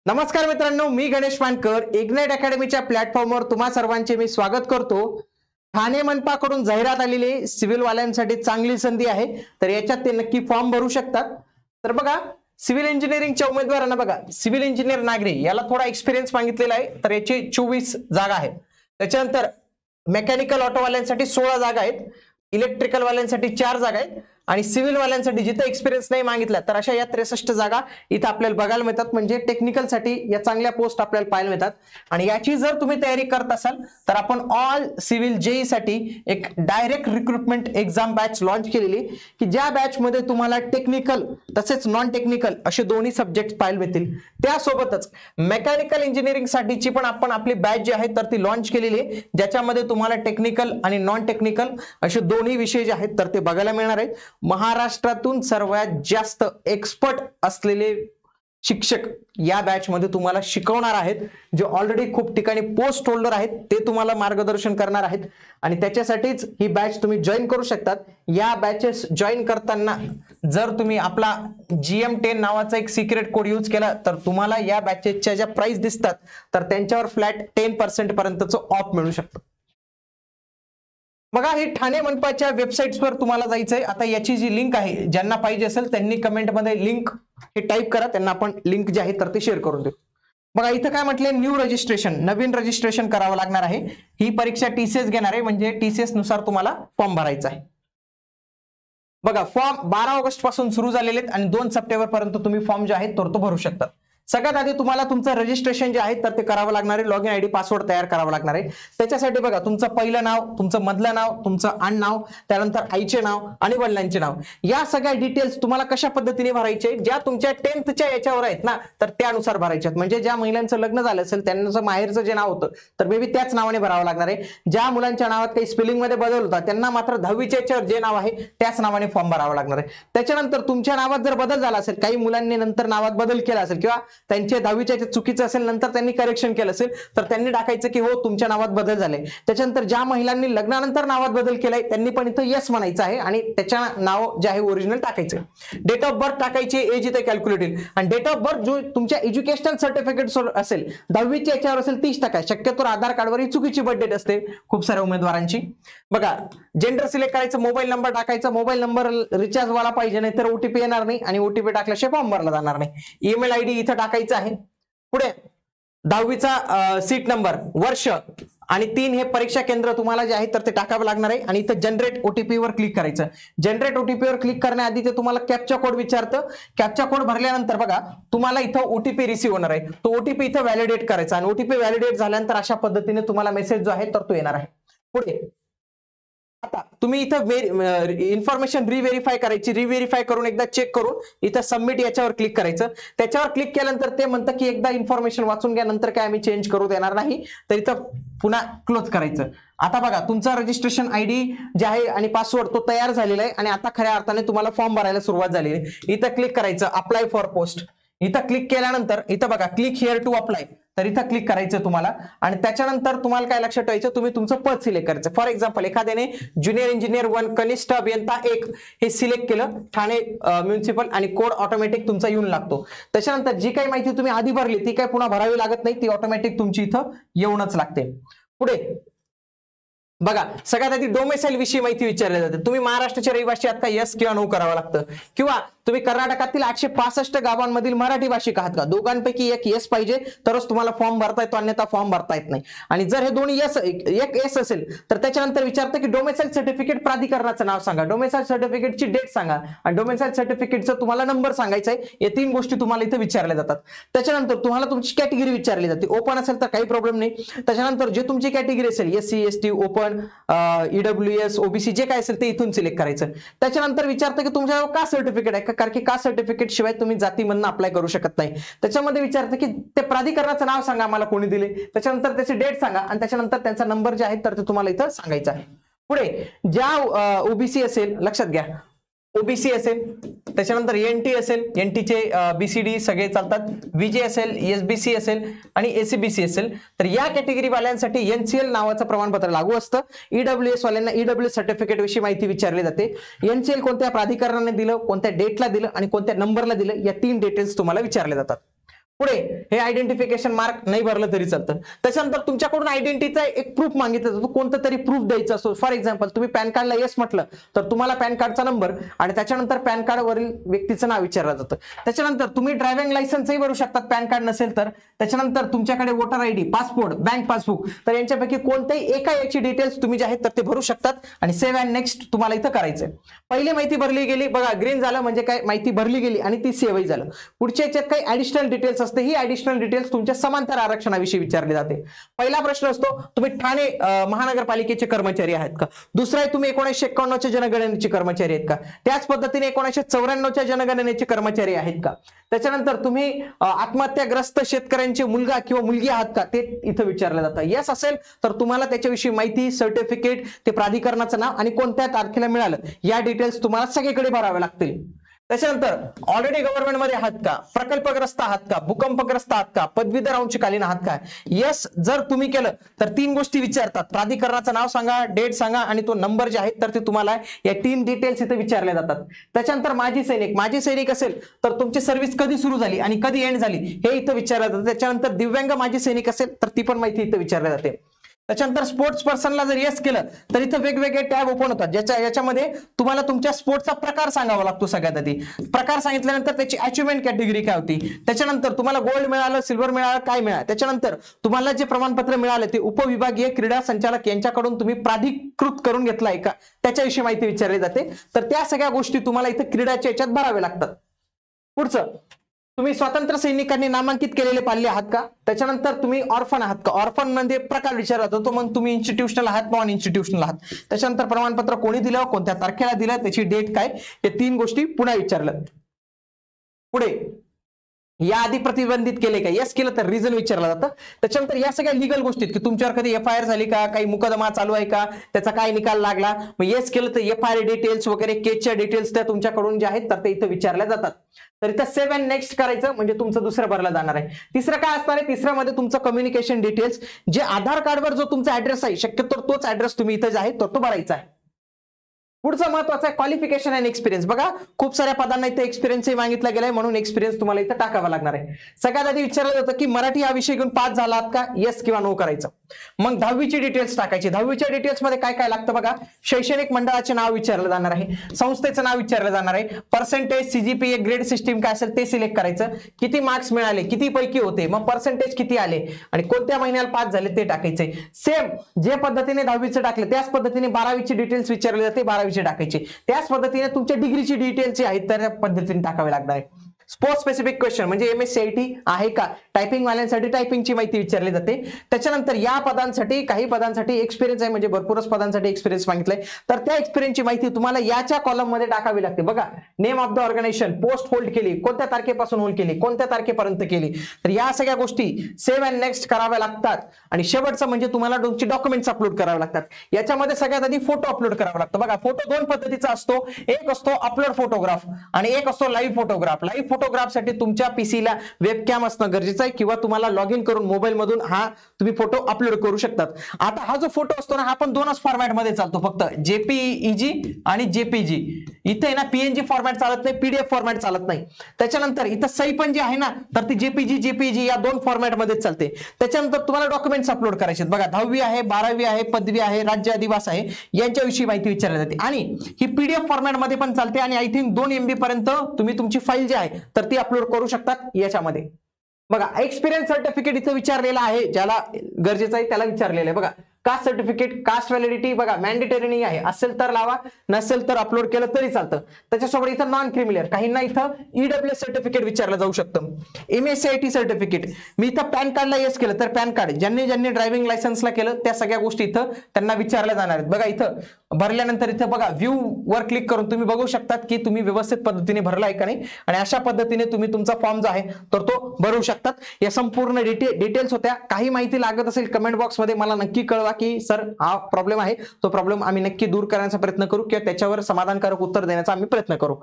नमस्कार मित्रांनो, मी गणेश मानकर इग्नाइट अकॅडमीच्या प्लॅटफॉर्मवर तुम्हा सर्वांचे मी स्वागत करतो। ठाणे मनपाकडून जाहिरात आलेली सिव्हिल वाल्यांसाठी चांगली संधी आहे, तर याच्यात ते नक्की फॉर्म भरू शकतात। तर बघा, सिव्हिल इंजिनिअरिंगच्या उमेदवारांना बघा, सिव्हिल इंजिनियर नागरी याला थोडा एक्सपिरियन्स मागितलेला आहे, तर याची 24 जागा आहेत। त्याच्यानंतर मेकॅनिकल ऑटो वाल्यांसाठी 16 जागा आहेत, इलेक्ट्रिकल वाल्यांसाठी 4 जागा आहेत आणि सिव्हिल वाल्यांसाठी जिथे एक्सपिरियन्स नाही मागितला तर अशा या 63 जागा इथे आपल्याला बघायला मिळतात। म्हणजे टेक्निकल साठी या चांगल्या पोस्ट आपल्याला पाहायला मिळतात आणि याची जर तुम्ही तयारी करत असाल तर आपण ऑल सिव्हिल जेई साठी एक direct recruitment exam batch launch केलेली, की ज्या बॅच मध्ये तुम्हाला टेक्निकल तसेच नॉन टेक्निकल असे दोन्ही सब्जेक्ट पाहायला मिळतील। त्यासोबतच मेकॅनिकल इंजिनिअरिंग साठीची पण आपण आपली बॅच जी आहे तर ती लॉन्च केलेली आहे, ज्याच्यामध्ये तुम्हाला टेक्निकल आणि नॉन टेक्निकल असे दोन्ही विषय जे आहेत तर ते बघायला मिळणार आहेत। महाराष्ट्रातून सर्वात जास्त एक्सपर्ट असलेले शिक्षक या बॅच मध्ये तुम्हाला शिकवणार आहेत, जे ऑलरेडी खूप ठिकाणी पोस्ट होल्डर आहेत ते तुम्हाला मार्गदर्शन करणार आहेत आणि त्याच्यासाठीच ही बॅच तुम्ही जॉईन करू शकतात। या बॅचेस जॉईन करताना जर तुम्ही आपला GM10 नावाचा एक सिक्रेट कोड यूज केला तर तुम्हाला या बॅचेसच्या ज्या प्राइस दिसतात तर त्यांच्यावर फ्लॅट 10% पर्यंतचं ऑफ मिळू शकतं। बघा, हे ठाणे मनपाच्या वेबसाईट्सवर तुम्हाला जायचंय। आता याची जी लिंक आहे, ज्यांना पाहिजे असेल त्यांनी कमेंटमध्ये लिंक हे टाईप करा, त्यांना आपण लिंक जे आहे तर ते शेअर करून देऊ। बघा, इथं काय म्हटलंय, न्यू रजिस्ट्रेशन, नवीन रजिस्ट्रेशन करावं लागणार आहे। ही परीक्षा TCS घेणार आहे, म्हणजे TCS नुसार तुम्हाला फॉर्म भरायचा आहे। बघा, फॉर्म 12 ऑगस्ट पासून सुरू झालेले आहेत आणि 2 सप्टेंबर पर्यंत तुम्ही फॉर्म जे आहे तो भरू शकता। सगळ्यात आधी तुम्हाला तुमचं रजिस्ट्रेशन जे आहे तर ते करावं लागणार आहे, लॉगिन आयडी पासवर्ड तयार करावं लागणार आहे। त्याच्यासाठी बघा, तुमचं पहिलं नाव, तुमचं मधलं नाव, तुमचं आडनाव, त्यानंतर आईचे नाव आणि वडिलांचे नाव, या सगळ्या डिटेल्स तुम्हाला कशा पद्धतीने भरायचे, ज्या तुमच्या 10th याच्यावर आहेत ना तर त्यानुसार भरायचे आहेत। म्हणजे ज्या महिलांचं लग्न झालं असेल त्यांचं माहेरचं जे नाव होतं तर मे बी त्याच नावाने भरावं लागणार आहे। ज्या मुलांच्या नावात काही स्पेलिंग मध्ये बदल होता त्यांना मात्र 10वीच्या याच्यावर जे नाव आहे त्याच नावाने फॉर्म भरावा लागणार आहे। त्याच्यानंतर तुमच्या नावात जर बदल झाला असेल, काही मुलांनी नंतर नावात बदल केला असेल किंवा त्यांचे 10वीच्या चुकीचं असेल, नंतर त्यांनी करेक्शन केलं असेल तर त्यांनी टाकायचं की हो तुमच्या नावात बदल झाले। त्याच्यानंतर ज्या महिलांनी लग्नानंतर नावात बदल केलाय त्यांनी पण इथं येस म्हणायचं आहे आणि त्याच्या नाव जे आहे ओरिजिनल टाकायचं। डेट ऑफ बर्थ टाकायची, एज इथे कॅल्क्युलेट होईल आणि डेट ऑफ बर्थ जो तुमच्या एज्युकेशनल सर्टिफिकेट असेल 10वीच्या याच्यावर असेल 30 टाका। शक्यतो आधार कार्डवर ही चुकीची बर्थ डेट असते खूप साऱ्या उमेदवारांची। बघा, जेंडर सिलेक्ट करायचं, मोबाईल नंबर टाकायचा, मोबाईल नंबर रिचार्ज वाला पाहिजे, नाही तर OTP येणार नाही आणि OTP टाकल्याशिवाय फॉर्म भरला जाणार नाही। ईमेल आयडी इथं टाकायचं आहे। पुढे 10वीचा सीट नंबर, वर्ष आणि 3 हे परीक्षा केंद्र तुम्हाला जे आहे तर ते टाकावं लागणार आहे आणि इथं जनरेट OTP वर क्लिक करायचं। जनरेट OTP वर क्लिक करण्याआधी ते तुम्हाला कॅप्चा कोड विचारतं। कॅप्चा कोड भरल्यानंतर बघा तुम्हाला इथं OTP रिसीव्ह होणार आहे, तो OTP इथं व्हॅलिडेट करायचा आणि OTP व्हॅलिडेट झाल्यानंतर अशा पद्धतीने तुम्हाला मेसेज जो आहे तर तो येणार आहे। पुढे आता तुम्ही इथं इन्फॉर्मेशन रिव्हेरीफाय करायची, रिव्हेरीफाय करून एकदा चेक करून इथं सबमिट याच्यावर क्लिक करायचं। त्याच्यावर क्लिक केल्यानंतर ते म्हणतं की एकदा इन्फॉर्मेशन वाचून घ्या, नंतर काय आम्ही चेंज करू देणार नाही, तर इथं पुन्हा क्लोज करायचं। आता बघा, तुमचा रजिस्ट्रेशन ID जे आहे आणि पासवर्ड तो तयार झालेला आहे आणि आता खऱ्या अर्थाने तुम्हाला फॉर्म भरायला सुरुवात झालेली आहे। इथं क्लिक करायचं, अप्लाय फॉर पोस्ट, इथं क्लिक केल्यानंतर इथं बघा क्लिक हिअर टू अप्लाय, तर इथं क्लिक करायचं तुम्हाला आणि त्याच्यानंतर तुम्हाला काय लक्षात ठेवायचं, तुम्ही तुमचं पद सिलेक्ट करायचं। फॉर एक्झाम्पल एखाद्याने ज्युनियर इंजिनियर 1 कनिष्ठ अभियंता 1 हे सिलेक्ट केलं, ठाणे म्युनिसिपल, आणि कोड ऑटोमॅटिक तुमचा येऊन लागतो। त्याच्यानंतर जी काही माहिती तुम्ही आधी भरली ती काही पुन्हा भरावी लागत नाही, ती ऑटोमॅटिक तुमची इथं येऊनच लागते। पुढे बघा, सगळ्यात आधी डोमेसाइल विषयी माहिती विचारली जाते। तुम्ही महाराष्ट्राचे रहिवासी आहात का, यस किंवा नो करावं लागतं, किंवा तुम्ही कर्नाटकातील 865 गावांमधील मराठी भाषिक आहात का, दोघांपैकी एक यस पाहिजे तरच तुम्हाला फॉर्म भरता येतो, अन्यथा फॉर्म भरता येत नाही। आणि जर हे दोन्ही यस, एक यस असेल तर त्याच्यानंतर विचारतं की डोमेसाइल सर्टिफिकेट प्राधिकरणाचं नाव सांगा, डोमेसाइल सर्टिफिकेटची डेट सांगा आणि डोमेसाइल सर्टिफिकेटचं तुम्हाला नंबर सांगायचा आहे। या 3 गोष्टी तुम्हाला इथे विचारल्या जातात। त्याच्यानंतर तुम्हाला तुमची कॅटेगरी विचारली जाते, ओपन असेल तर काही प्रॉब्लेम नाही। त्याच्यानंतर जे तुमची कॅटेगरी असेल SC ST open EWS OBC जे काय असेल ते इथून सिलेक्ट करायचं। त्याच्यानंतर विचारतं की तुमच्याजवळ कास्ट सर्टिफिकेट आहे का, कारण की कास्ट सर्टिफिकेट शिवाय तुम्ही जातीमधून अप्लाय करू शकत नाही। त्याच्यामध्ये विचारतं की ते प्राधिकरणाचं नाव सांगा आम्हाला कोणी दिले, त्याच्यानंतर त्याची डेट सांगा आणि त्याच्यानंतर त्यांचा नंबर जे आहे तर ते तुम्हाला इथं सांगायचा आहे। पुढे ज्या OBC असेल, लक्षात घ्या OBC असेल, त्याच्यानंतर NT असेल, NTचे BCD सगळे चालतात, VJ असेल, SBC असेल आणि ACBC असेल, तर या कॅटेगरी वाल्यांसाठी NCL नावाचं प्रमाणपत्र लागू असतं। EWS वाल्यांना EWS सर्टिफिकेट विषयी माहिती विचारली जाते। NCL कोणत्या प्राधिकरणाने दिलं, कोणत्या डेटला दिलं आणि कोणत्या नंबरला दिलं, या 3 डिटेल्स तुम्हाला विचारले जातात। पुढे हे आयडेंटिफिकेशन मार्क नाही भरलं तरी चालतं. त्याच्यानंतर तुमच्याकडून आयडेंटिटीचा एक प्रूफ मागितला जातो, कोणतं तरी प्रूफ द्यायचं असतो. फॉर एक्झाम्पल तुम्ही पॅन कार्डला येस म्हटलं तर तुम्हाला पॅन कार्डचा नंबर आणि त्याच्यानंतर पॅन कार्डवरील व्यक्तीचं नाव विचारलं जातं. त्याच्यानंतर तुम्ही ड्रायव्हिंग लायसन्सही भरू शकतात पॅन कार्ड नसेल तर. त्याच्यानंतर तुमच्याकडे voter ID, passport, bank passbook, तर यांच्यापैकी कोणत्याही एका याची डिटेल्स तुम्ही जे आहेत तर ते भरू शकतात आणि सेव्ह अँड नेक्स्ट तुम्हाला इथं करायचंय. पहिली माहिती भरली गेली बघा, ग्रीन झालं म्हणजे काय, माहिती भरली गेली आणि ती सेव्हही झालं. पुढच्या याच्यात काही ऍडिशनल डिटेल्स असते, ही ऍडिशनल डिटेल्स तुमच्या समांतर आरक्षणाविषयी विचारले जाते. पहिला प्रश्न असतो तुम्ही ठाणे महानगरपालिकेचे कर्मचारी आहात का. दुसरा आहे तुम्ही 1991च्या जनगणनेचे कर्मचारी आहेत का. त्याच पद्धतीने 1994च्या जनगणनेचे कर्मचारी आहेत का. त्याच्यानंतर तुम्ही आत्महत्याग्रस्त शेतकऱ्यांचे मुलगा किंवा मुलगी आहात का, ते इथं विचारलं जातं. यस असेल तर तुम्हाला त्याच्याविषयी माहिती, सर्टिफिकेट, ते प्राधिकरणाचं नाव आणि कोणत्या तारखेला मिळालं या डिटेल्स तुम्हाला सगळीकडे भरावे लागतील. त्याच्यानंतर ऑलरेडी गव्हर्नमेंटमध्ये आहात का, प्रकल्पग्रस्त आहात का, भूकंपग्रस्त आहात का, पदवीधर अंशकालीन आहात का. यस जर तुम्ही केलं तर 3 गोष्टी विचारतात, प्राधिकरणाचं नाव सांगा, डेट सांगा आणि तो नंबर जे आहेत तर ते तुम्हाला या 3 डिटेल्स इथे विचारले जातात. त्याच्यानंतर माजी सैनिक असेल तर तुमची सर्व्हिस कधी सुरू झाली आणि कधी एंड झाली हे इथं विचारलं जातं. त्याच्यानंतर दिव्यांग माजी सैनिक असेल तर ती पण माहिती इथं विचारली जाते. त्याच्यानंतर स्पोर्ट्स पर्सनला जर येस केलं तर इथं वेगवेगळे टॅब ओपन होतात, याच्यामध्ये तुम्हाला तुमच्या स्पोर्ट्सचा प्रकार सांगावा लागतो. सगळ्यात आधी प्रकार सांगितल्यानंतर त्याची अचिव्हमेंट कॅटेगरी काय होती, त्याच्यानंतर तुम्हाला गोल्ड मिळालं, सिल्वर मिळालं, काय मिळालं, त्याच्यानंतर तुम्हाला जे प्रमाणपत्र मिळालं ते उपविभागीय क्रीडा संचालक यांच्याकडून तुम्ही प्राधिकृत करून घेतलाय का, त्याच्याविषयी माहिती विचारली जाते. तर त्या सगळ्या गोष्टी तुम्हाला इथं क्रीडाच्या याच्यात भरावे लागतात. पुढचं, तुम्ही स्वातंत्र्य सैनिकांनी नामांकित केलेले पाल्य आहात का. त्याच्यानंतर तुम्ही ऑर्फन आहात का. ऑर्फन मध्ये प्रकार विचारला जातो, मग तुम्ही इन्स्टिट्यूशनल आहात, नॉन इन्स्टिट्यूशनल आहात. त्याच्यानंतर प्रमाणपत्र कोणी दिलं, कोणत्या तारखेला दिलं, त्याची डेट काय, हे 3 गोष्टी पुन्हा विचारल्या. पुढे याआधी प्रतिबंधित केले का, येस केलं तर रिझन विचारलं जातं. त्याच्यानंतर या सगळ्या लिगल गोष्टी की तुमच्यावर कधी FIR झाली का, काही मुकदमा चालू आहे का, त्याचा काय निकाल लागला, मग येस केलं तर FIR डिटेल्स वगैरे, केसच्या डिटेल्स त्या तुमच्याकडून जे आहेत तर ते इथं विचारल्या जातात. तर इथं सेव्ह अँड नेक्स्ट करायचं म्हणजे तुमचं दुसरं भरलं जाणार आहे. तिसरं काय असणार आहे, तिसऱ्यामध्ये तुमचं कम्युनिकेशन डिटेल्स, जे आधार कार्डवर जो तुमचा ऍड्रेस आहे शक्यतो तोच ऍड्रेस तुम्ही इथं जे आहे तो भरायचा आहे. पुढचं महत्वाचं आहे क्वालिफिकेशन अँड एक्सपिरियन्स. बघा खूप साऱ्या पदांना इथे एक्सपिरियन्सही मागितला गेलाय म्हणून एक्सपिरियन्स तुम्हाला इथं टाकावा लागणार आहे. सगळ्यात आधी विचारलं जातं की मराठी हा विषय घेऊन पास झालात का, येस किंवा नो करायचं. मग 10वीची डिटेल्स टाकायची. 10वीच्या डिटेल्स मध्ये काय काय लागतं बघा, शैक्षणिक मंडळाचे नाव विचारलं जाणार आहे, संस्थेचं नाव विचारलं जाणार आहे, पर्सेंटेज, CGPA, ग्रेड सिस्टीम काय असेल ते सिलेक्ट करायचं, किती मार्क्स मिळाले, किती पैकी होते, मग पर्सेंटेज किती आले आणि कोणत्या महिन्याला पास झाले ते टाकायचे. सेम जे पद्धतीने 10वीचं टाकलं त्याच पद्धतीने 12वीची डिटेल्स विचारले जाते, 12वीचे टाकायचे. त्याच पद्धतीने तुमच्या डिग्रीची डिटेल्स जे आहेत तर त्या पद्धतीने टाकावे लागणार आहे. स्पोर्ट स्पेसिफिक क्वेश्चन म्हणजे MSCIT आहे का, टायपिंग वाल्यांसाठी टायपिंगची माहिती विचारली जाते. त्याच्यानंतर या पदांसाठी काही पदांसाठी एक्सपिरियन्स आहे म्हणजे भरपूरच पदांसाठी एक्सपिरियन्स मागितलाय तर त्या एक्सपिरियन्सची माहिती तुम्हाला याच्या कॉलम मध्ये टाकावी लागते. बघा name of the organization, post hold केली, कोणत्या तारखेपासून होल्ड केली, कोणत्या तारखेपर्यंत केली, तर या सगळ्या गोष्टी सेव्ह अँड नेक्स्ट कराव्या लागतात. आणि शेवटचं म्हणजे तुम्हाला तुमची डॉक्युमेंट्स अपलोड करावे लागतात. याच्यामध्ये सगळ्यात आधी फोटो अपलोड करावा लागतो. बघा फोटो 2 पद्धतीचा असतो, एक असतो अपलोड फोटोग्राफ आणि एक असतो लाईव्ह फोटोग्राफ. लाईव्ह फोटोग्राफसाठी तुमच्या पीसीला वेबकॅम असणं गरजेचं आहे किंवा तुम्हाला लॉग इन करून मोबाईल मधून हा तुम्ही फोटो अपलोड करू शकतात. आता हा जो फोटो असतो ना हा पण 2च फॉर्मॅट मध्ये चालतो, फक्त JPEG आणि JPG. इथे ना PNG फॉर्मॅट चालत नाही, PDF फॉर्मॅट चालत नाही. त्याच्यानंतर इथं सही पण जी आहे ना तर ती JPG या 2 फॉर्मॅट मध्ये चालते. त्याच्यानंतर तुम्हाला डॉक्युमेंट्स अपलोड करायचे. बघा 10वी आहे, 12वी आहे, पदवी आहे, राज्य अधिवास आहे, यांच्याविषयी माहिती विचारली जाते आणि ही PDF फॉर्मॅट मध्ये पण चालते आणि आय थिंक 2 MB पर्यंत तुम्ही तुमची फाईल जी आहे तर ती अपलोड करू शकतात याच्यामध्ये. बघा एक्सपिरियन्स सर्टिफिकेट इथं विचारलेलं आहे, ज्याला गरजेचं आहे त्याला विचारलेलं आहे. बघा कास्ट सर्टिफिकेट, कास्ट व्हॅलिडिटी बघा मॅन्डेटरी नाही आहे, असेल तर लावा, नसेल तर अपलोड केलं तरी चालतं. त्याच्यासोबत इथं नॉन क्रिमिलियर, काहींना इथं EWS सर्टिफिकेट विचारलं जाऊ शकतं. MSCIT सर्टिफिकेट, मी इथं पॅन कार्डला येस केलं तर पॅन कार्ड, ज्यांनी ड्रायव्हिंग लायसन्सला केलं त्या सगळ्या गोष्टी इथं त्यांना विचारल्या जाणार आहेत. बघा इथं भरल्यानंतर इथं बघा व्ह्यू वर क्लिक करून तुम्ही बघू शकतात की तुम्ही व्यवस्थित पद्धतीने भरलाय का नाही आणि अशा पद्धतीने तुम्ही तुमचा फॉर्म जो आहे तर तो भरू शकतात. या संपूर्ण डिटेल्स होत्या. काही माहिती लागत असेल कमेंट बॉक्स मध्ये मला नक्की कळवा. कळवा की सर हा प्रॉब्लेम आहे, तो प्रॉब्लेम आम्ही नक्की दूर करण्याचा प्रयत्न करू किंवा त्याच्यावर समाधानकारक उत्तर देण्याचा आम्ही प्रयत्न करू.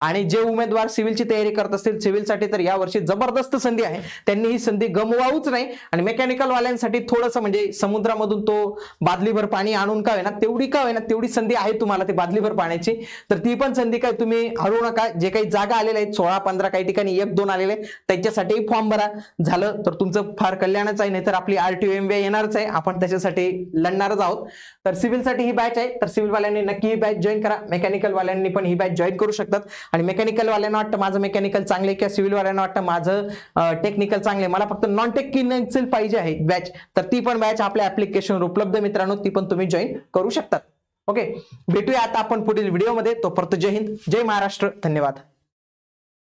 आणि जे उमेदवार सिव्हिलची तयारी करत असतील, सिव्हिलसाठी तर यावर्षी जबरदस्त संधी आहे, त्यांनी ही संधी गमवाऊच नाही. आणि मेकॅनिकल वाल्यांसाठी थोडंसं म्हणजे समुद्रामधून तो बादलीभर पाणी आणून का होईना, तेवढी का होईना तेवढी संधी आहे तुम्हाला ती बादलीभर पाण्याची. तर ती पण संधी काय तुम्ही हरू नका. जे काही जागा आलेल्या आहेत 16-15 काही ठिकाणी 1-2 आलेले त्यांच्यासाठी फॉर्म भरा. झालं तर तुमचं फार कल्याणच आहे. नाही तर आपली RTO MBA येणारच आहे, आपण त्याच्यासाठी लढणारच आहोत. तर सिव्हिलसाठी ही बॅच आहे, तर सिव्हिल वाल्यांनी नक्की ही बॅच जॉईन करा. मेकॅनिकल वाल्यांनी पण ही बॅच जॉईन करू शकतात. आणि मेकॅनिकल वाल्यांना वाटतं माझं मेकॅनिकल चांगले किंवा सिव्हिल वाल्यांना वाटतं माझं टेक्निकल चांगले, मला फक्त नॉन टेक्निकल पाहिजे आहे बॅच, तर ती पण बॅच आपल्या ऍप्लिकेशनवर उपलब्ध मित्रांनो, ती पण तुम्ही जॉईन करू शकतात. ओके, भेटूया आता आपण पुढील व्हिडिओमध्ये. तोपर्यंत जय हिंद, जय महाराष्ट्र, धन्यवाद.